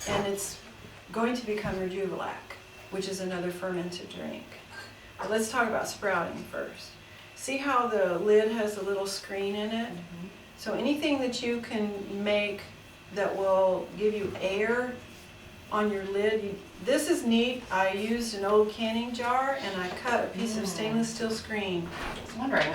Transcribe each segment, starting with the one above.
and it's going to become Rejuvelac, which is another fermented drink. But let's talk about sprouting first. See how the lid has a little screen in it? Mm-hmm. So anything that you can make that will give you air on your lid, this is neat. I used an old canning jar and I cut a piece of stainless steel screen. I was wondering.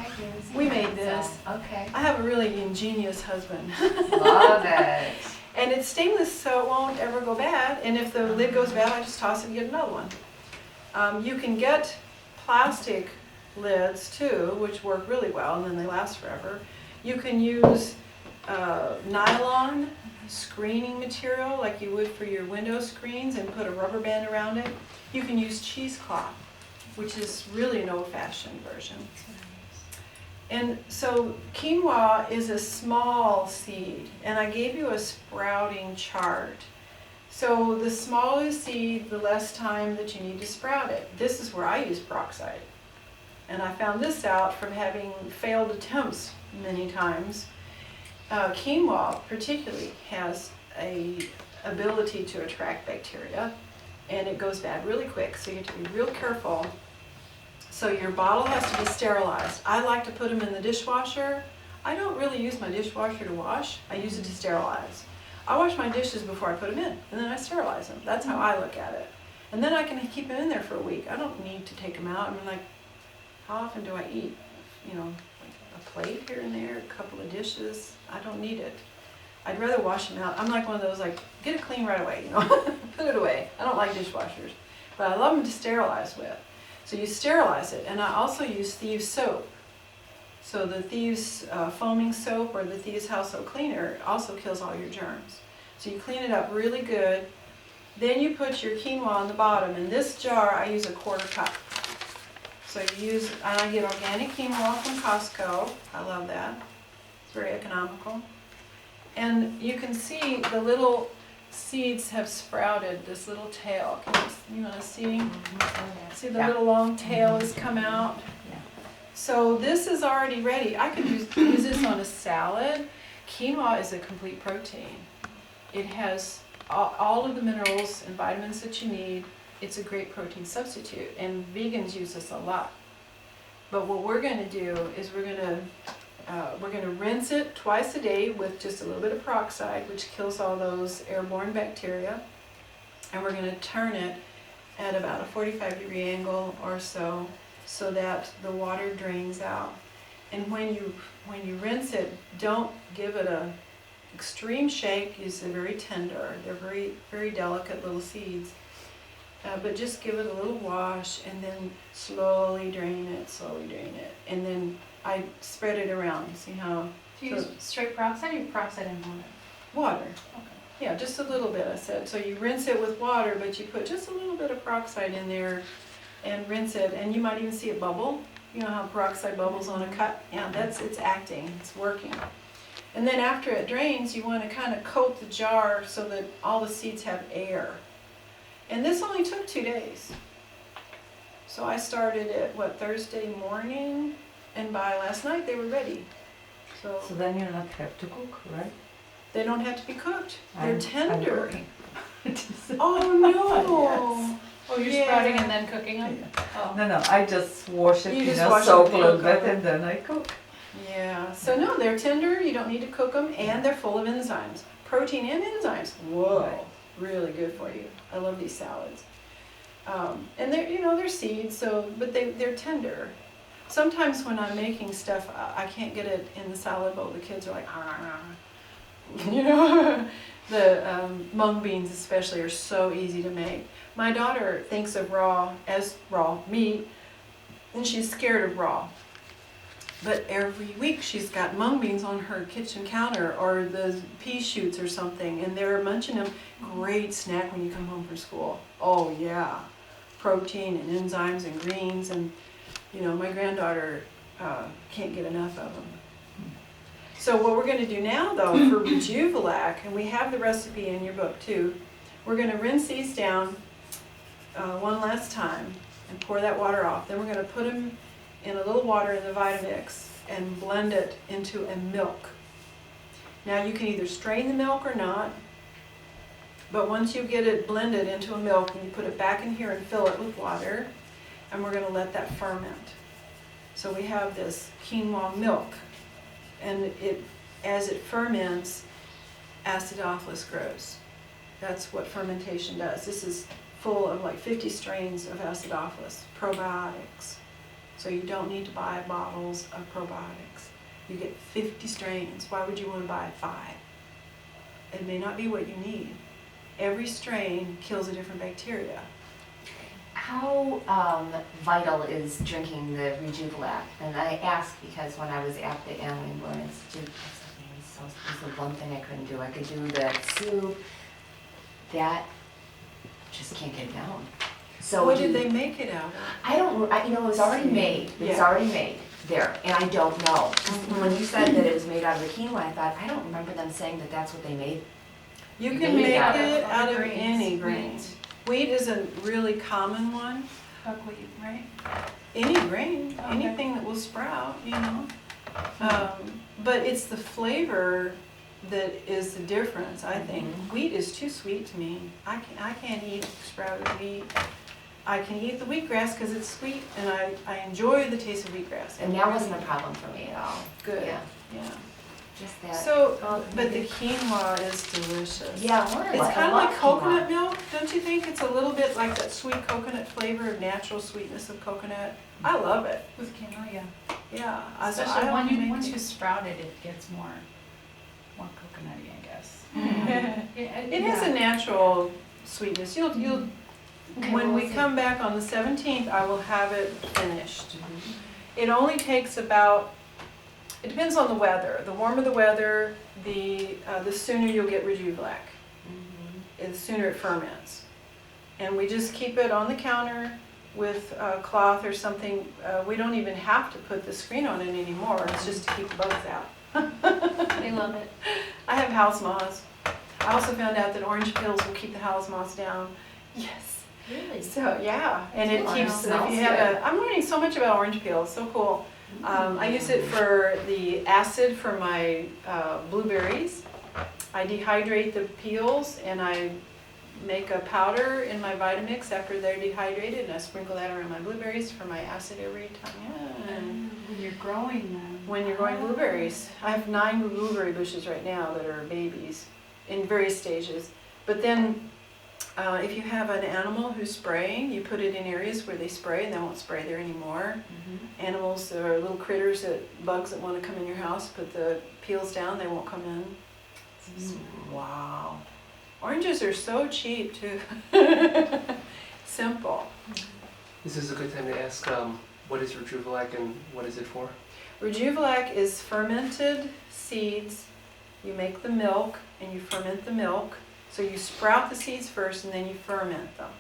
Okay, We made this. Okay. I have a really ingenious husband. Love it. And it's stainless, so it won't ever go bad. And if the lid goes bad, I just toss it and get another one. You can get plastic lids too, which work really well, and then they last forever. You can use nylon screening material like you would for your window screens and put a rubber band around it. You can use cheesecloth, which is really an old-fashioned version. And so quinoa is a small seed, and I gave you a sprouting chart. So the smaller the seed, the less time that you need to sprout it. This is where I use peroxide. And I found this out from having failed attempts many times. Quinoa particularly has a ability to attract bacteria, and it goes bad really quick, so you have to be real careful. So your bottle has to be sterilized. I like to put them in the dishwasher. I don't really use my dishwasher to wash. I use it to sterilize. I wash my dishes before I put them in, and then I sterilize them. That's how I look at it. And then I can keep them in there for a week. I don't need to take them out. I mean, like, how often do I eat? You know, like a plate here and there, a couple of dishes. I don't need it. I'd rather wash them out. I'm like one of those, like, get it clean right away, you know, put it away. I don't like dishwashers, but I love them to sterilize with. So you sterilize it, and I also use Thieves soap. So the Thieves foaming soap or the Thieves Household Cleaner also kills all your germs. So you clean it up really good. Then you put your quinoa on the bottom. In this jar, I use a 1/4 cup. So you use, and I get organic quinoa from Costco. I love that. It's very economical. And you can see the little seeds have sprouted, this little tail. You want to see? See the little long tail has come out? Yeah. So this is already ready. I could use this on a salad. Quinoa is a complete protein. It has all of the minerals and vitamins that you need. It's a great protein substitute, and vegans use this a lot. But what we're going to do is we're going to rinse it twice a day with just a little bit of peroxide, which kills all those airborne bacteria. And we're going to turn it at about a 45-degree angle or so, so that the water drains out. And when you rinse it, don't give it a extreme shake. Use it very tender. They're very, very delicate little seeds. But just give it a little wash and then slowly drain it, And then I spread it around. You see how? Do you use straight peroxide or peroxide and water? Water. Okay. Yeah, just a little bit, I said. So you rinse it with water, but you put just a little bit of peroxide in there and rinse it. And you might even see it bubble. You know how peroxide bubbles on a cut? Yeah, it's acting, it's working. And then after it drains, you want to kind of coat the jar so that all the seeds have air. And this only took 2 days. So I started at, Thursday morning, and by last night they were ready. So then you don't have to cook, right? they don't have to be cooked. They're I'm tender. cooking. Oh no! Yes. Oh, you're Yeah. sprouting and then cooking them? Yeah. Oh. No, I just wash it, You just know, wash soak it a little and bit cook. and then I cook. Yeah, so no, they're tender, you don't need to cook them, and they're full of enzymes. Protein and enzymes. Whoa, Right. really good for you. I love these salads. And they're seeds, but they're tender. Sometimes when I'm making stuff, I can't get it in the salad bowl. The kids are like, you know, the mung beans especially are so easy to make. My daughter thinks of raw as raw meat, and she's scared of raw. But every week she's got mung beans on her kitchen counter, or the pea shoots or something, and they're munching them. Great snack when you come home from school. Oh yeah, protein and enzymes and greens, and my granddaughter can't get enough of them. So what we're going to do now, though, for Rejuvelac, and we have the recipe in your book too, we're going to rinse these down one last time and pour that water off. Then we're going to put them in a little water in the Vitamix and blend it into a milk. Now you can either strain the milk or not. But once you get it blended into a milk, and you put it back in here and fill it with water, and we're gonna let that ferment. So we have this quinoa milk, and as it ferments, acidophilus grows. That's what fermentation does. This is full of like 50 strains of acidophilus, probiotics. So you don't need to buy bottles of probiotics. You get 50 strains. Why would you want to buy 5? It may not be what you need. Every strain kills a different bacteria. How vital is drinking the Rejuvelac? And I ask because when I was at the Alkaline Institute, it was the one thing I couldn't do. I could do the soup, that just can't get it down. So What did they make it out of? I don't, you know, it was already made. It was Yeah. already made there, and I don't know. When you said that it was made out of the quinoa, I thought, I don't remember them saying that that's what they made. You Made can make out of it out of grains. any grain. Wheat is a really common one. Buckwheat, right? Any grain, Okay. anything that will sprout, you know. But it's the flavor that is the difference, I think. Wheat is too sweet to me. I can't eat sprouted wheat. I can eat the wheatgrass because it's sweet, and I enjoy the taste of wheatgrass. And that wasn't a problem for me at all. Good, Yeah, yeah. just that. So, but the quinoa is delicious. Yeah, It's I kind of love like coconut quinoa. milk, don't you think? It's a little bit like that sweet coconut flavor, natural sweetness of coconut. I love it, With quinoa, yeah. yeah. Especially don't make once it. you sprout it, it gets more coconutty, I guess. It has a natural sweetness. You'll, Okay, when well, we come back on the 17th, I will have it finished. It only takes about, it depends on the weather. The warmer the weather, the sooner you'll get Rejuvelac. The sooner it ferments. And we just keep it on the counter with a cloth or something. We don't even have to put the screen on it anymore. It's just to keep the bugs out. They love it. I have house moths. I also found out that orange peels will keep the house moths down. Yes. Really? So yeah, and it Wow. keeps. If Smells you have good. I'm learning so much about orange peels. So cool. I use it for the acid for my blueberries. I dehydrate the peels and I make a powder in my Vitamix after they're dehydrated, and I sprinkle that around my blueberries for my acid every time. Yeah. When you're growing them. When you're growing blueberries, I have 9 blueberry bushes right now that are babies in various stages. But then, if you have an animal who's spraying, you put it in areas where they spray, and they won't spray there anymore. Animals or little critters, bugs that want to come in your house, put the peels down, they won't come in. Wow. Oranges are so cheap too. Simple. This is a good time to ask, what is Rejuvelac and what is it for? Rejuvelac is fermented seeds. You make the milk and you ferment the milk. So you sprout the seeds first and then you ferment them.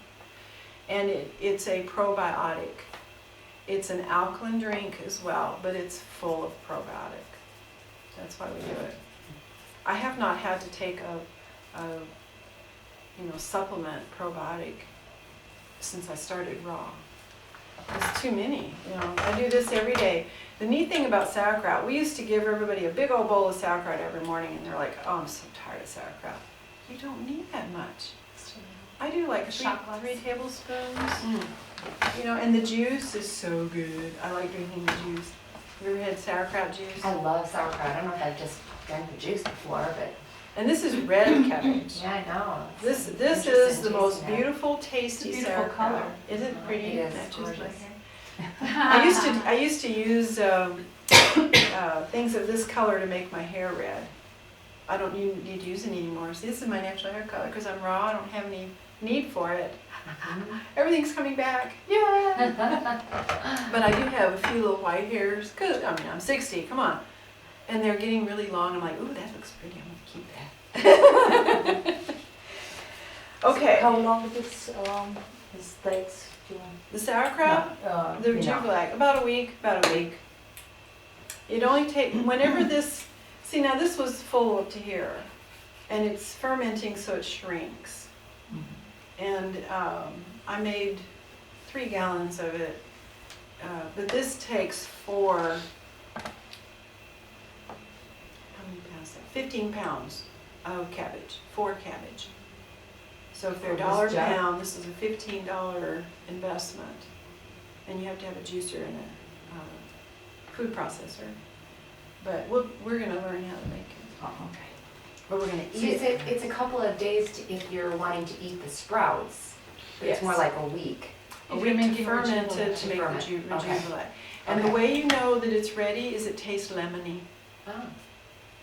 And it's a probiotic. It's an alkaline drink as well, but it's full of probiotic. That's why we do it. I have not had to take a supplement probiotic since I started raw. It's too many, I do this every day. The neat thing about sauerkraut, we used to give everybody a big old bowl of sauerkraut every morning, and they're like, oh, I'm so tired of sauerkraut. You don't need that much. I do like Shot glass. 3 tablespoons. And the juice is so good. I like drinking the juice. You ever had sauerkraut juice? I love sauerkraut. I don't know if I've just drank the juice before, but And this is red cabbage. yeah, I know. This Interesting is the tasting most that. beautiful, tasty It's a beautiful sauerkraut. color. Isn't it pretty? It is Matches my gorgeous. hair. I used to use things of this color to make my hair red. I don't need to use it anymore. See, this is my natural hair color because I'm raw. I don't have any need for it. Everything's coming back. Yeah. But I do have a few little white hairs. Cause I'm 60. Come on. And they're getting really long. I'm like, ooh, that looks pretty. I'm gonna keep that. Okay. How long this takes to? The sauerkraut. The Rejuvelac, about a week. It only takes, whenever this, see now this was full up to here, and it's fermenting so it shrinks. And I made 3 gallons of it, but this takes 4, how many pounds? 15 pounds of cabbage, 4 cabbage. So if they're This $1 a jug? pound, this is a $15 investment. And you have to have a juicer and a food processor. But we're gonna learn how to make it. Oh, okay. But we're gonna So eat it. it's a couple of days if you're wanting to eat the sprouts. But it's more Yes. like a week. A If week you're to making ferment Rejuvelac. it to make Ferment, okay. Rejuvelac. And the Okay. way you know that it's ready is it tastes lemony. Oh.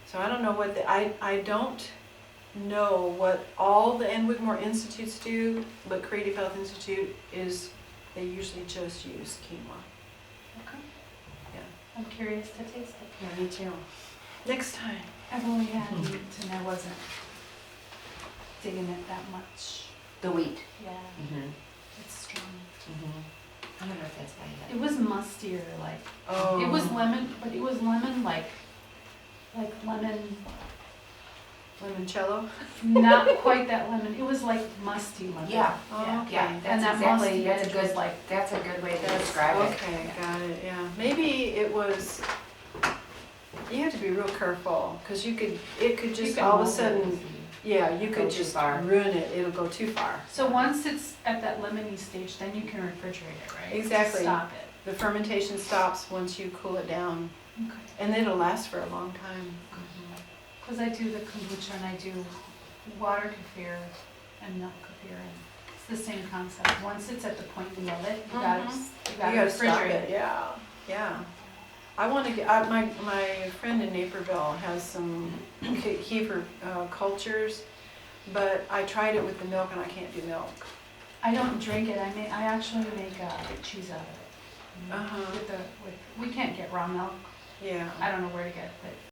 So I don't know what I don't know what all the Ann Wigmore Institutes do, but Creative Health Institute is, they usually just use quinoa. I'm curious to taste it. Yeah, me too. Next time. I've only had meat and I wasn't digging it that much. The wheat. Yeah, Mm-hmm. it's strong. Mm-hmm. I wonder if that's why you It was mustier, like, Oh. it was lemon, but it was lemon like lemon, Limoncello? not quite that lemon. It was like musty lemon. Yeah. Oh, Yeah. okay. Yeah, And that's that exactly, musty that's a edge was good, like, that's a good way to That's- describe it. Okay, got it, yeah. Maybe it was, you have to be real careful, because it could just could all of a mold it. sudden, yeah, you Go could too just far. ruin it, it'll go too far. so once it's at that lemony stage, then you can refrigerate it, right? Exactly. Stop it. The fermentation stops once you cool it down, Okay. and it'll last for a long time. Because I do the kombucha and I do water kefir and milk kefir, and it's the same concept. Once it's at the point you love it, you gotta, Mhm. you You gotta gotta stop refrigerate it, it. yeah, yeah. I want to get, my friend in Naperville has some kefir cultures, but I tried it with the milk and I can't do milk. I don't drink it, I actually make cheese out of it. Uh-huh. We can't get raw milk, Yeah. I don't know where to get it, but